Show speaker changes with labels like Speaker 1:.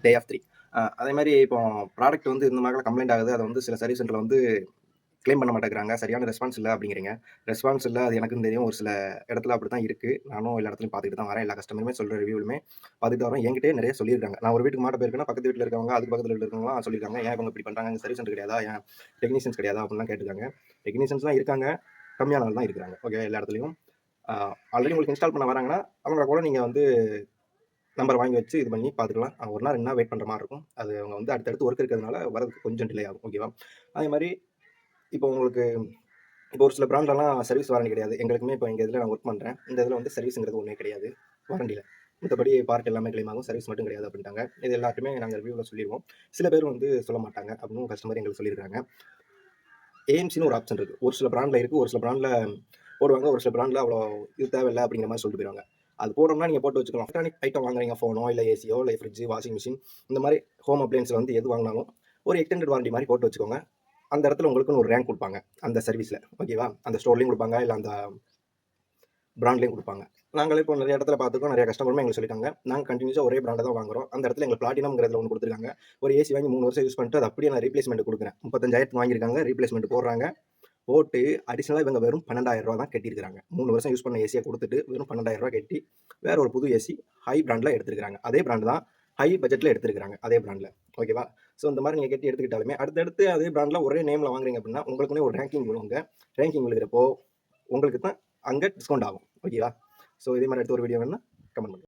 Speaker 1: டே of 3 அதே மாதிரி இப்போ ப்ராடக்ட் வந்து இந்த மாதிரிலாம் கம்ப்ளைண்ட் ஆகுது. அதை வந்து சில சர்வீஸ் சென்டர்ல வந்து கிளைம் பண்ண மாட்டேங்கிறாங்க. சரியான ரெஸ்பான்ஸ் இல்ல அப்படிங்கிறீங்க. ரெஸ்பான்ஸ் இல்ல அது எனக்கும் தெரியும். ஒரு சில இடத்துல அப்படித்தான் இருக்கு. நானும் எல்லா இடத்துலயும் பார்த்துட்டு தான் வரேன். எல்லா கஸ்டமருமே சொல்ற ரிவ்யூலுமே பார்த்துட்டு தான் வரேன். என்கிட்டயே நிறைய சொல்லியிருக்காங்க. நான் ஒரு வீட்டுக்கு மாட்ட போயிருக்கேன்னா, பக்கத்து வீட்ல இருக்கவங்க, அதுக்கு பக்கத்துல இருக்கவங்கலாம் சொல்லியிருக்காங்க. ஏன் இவங்க இப்படி பண்றாங்க? சர்வீஸ் சென்டர் கிடையாதா? ஏன் டெக்னீஷியன்ஸ் கிடையாதா? அப்படின்லாம் கேட்டுருக்காங்க. டெக்னீஷியன்ஸ்லாம் இருக்காங்க. கம்மியான ஆள் தான் இருக்கிறாங்க. ஓகே, எல்லா இடத்துலயும். ஆல்ரெடி உங்களுக்கு இன்ஸ்டால் பண்ண வராங்கன்னா, அவங்கள கூட நீங்க வந்து நம்பர் வாங்கி வச்சு இது பண்ணி பார்த்துக்கலாம். ஒரு நாள் 2 நாள் வெயிட் பண்ற மாரி இருக்கும். அது அவங்க வந்து அடுத்தடுத்து ஒர்க் இருக்கிறதுனால வரதுக்கு கொஞ்சம் டிலே ஆகும். ஓகேவா? அதே மாரி இப்போ உங்களுக்கு இப்போ ஒரு சில பிராண்ட்லலாம் சர்வீஸ் வாரண்டி கிடையாது. எங்களுக்குமே இப்போ எங்க இதில நான் ஒர்க் பண்றேன். இந்த இதில வந்து சர்வீஸ்ங்கிறது ஒண்ணே கிடையாது. வாரண்டில. மத்தபடி பார்ட் எல்லாமே கிளைம் ஆகும். சர்வீஸ் மட்டும் கிடையாது அப்படின்ட்டாங்க. இது எல்லாத்தையுமே நாங்க ரிவ்யூல சொல்லிருவோம். சில பேர் வந்து சொல்ல மாட்டாங்க அப்படின்னு கஸ்டமர் எங்களுக்கு சொல்லியிருக்காங்க. ஏஎம்சின்னு ஒரு ஆப்ஷன் இருக்கு. ஒரு சில பிராண்ட்ல இருக்கு. ஒரு சில பிராண்ட்ல போடுவாங்க. ஒரு சில பிராண்ட்ல அவ்வளோ இது தேவையில்ல அப்படிங்கிற மாரி சொல்லிட்டு போயிருவாங்க. அது போடணும்னா நீங்க போட்டு வச்சுக்கலாம். எலக்ட்ரானிக் ஐட்டம் வாங்குறீங்க, ஃபோனோ, இல்ல ஏசியோ, இல்ல ஃப்ரிட்ஜ், வாஷிங் மிஷின் இந்த மாரி ஹோம் அப்ளையன்ஸ்ல வந்து எது வாங்குனாலும் ஒரு எக்ஸ்டெண்டட் வாரண்டி மாரி போட்டு வச்சுக்கோங்க. அந்த இடத்துல உங்களுக்குன்னு ஒரு ரேங்க் குடுப்பாங்க. அந்த சர்வீஸ்ல. ஓகேவா? அந்த ஸ்டோர்லயும் குடுப்பாங்க. இல்ல அந்த பிராண்ட்லயும் குடுப்பாங்க. நாங்களே இப்போ நெறைய இடத்துல பார்த்துருக்கோம். நெறைய கஸ்டமருமே எங்களுக்கு சொல்லிட்டாங்க. நாங்க கன்டினியூஸா ஒரே பிராண்ட தான் வாங்குறோம். அந்த இடத்துல எங்களுக்கு பிளாட்டினம்ங்கிறதுல ஒண்ணு குடுத்துருக்காங்க. ஒரு ஏசி வாங்கி 3 வருஷம் யூஸ் பண்ணிட்டு, அது அப்படியே நான் ரீப்ளேஸ்மென்ட் குடுக்குறேன். 35,000க்கு வாங்கியிருக்காங்க. ரீப்ளேஸ்மென்ட் போடுறாங்க. போட்டு அடிஷனலா இவங்க வெறும் ரூ. 12,000 தான் கட்டியிருக்காங்க. 3 வருஷம் யூஸ் பண்ண ஏசிய குடுத்துட்டு, வெறும் ரூ. 12,000 கட்டி, வேற ஒரு புது ஏசி ஹை பிராண்ட்ல எடுத்திருக்காங்க. அதே பிராண்ட் தான். ஹை பட்ஜெட்ல எடுத்திருக்காங்க. அதே பிராண்ட்ல. ஓகேவா? ஸோ இந்த மாரி நீங்க கட்டி எடுத்துக்கிட்டாலுமே, அடுத்தடுத்து அதே பிராண்ட்ல ஒரே நேம்ல வாங்குறீங்க அப்படின்னா, உங்களுக்குன்னே ஒரு ரேங்கிங் விழுங்க. ரேங்கிங் விழுகிறப்போ, உங்களுக்கு தான் அங்க டிஸ்கவுண்ட் ஆகும். ஓகேவா? ஸோ இதே மாரி அடுத்த ஒரு வீடியோ வேணும்னா கமெண்ட் பண்ணுங்க.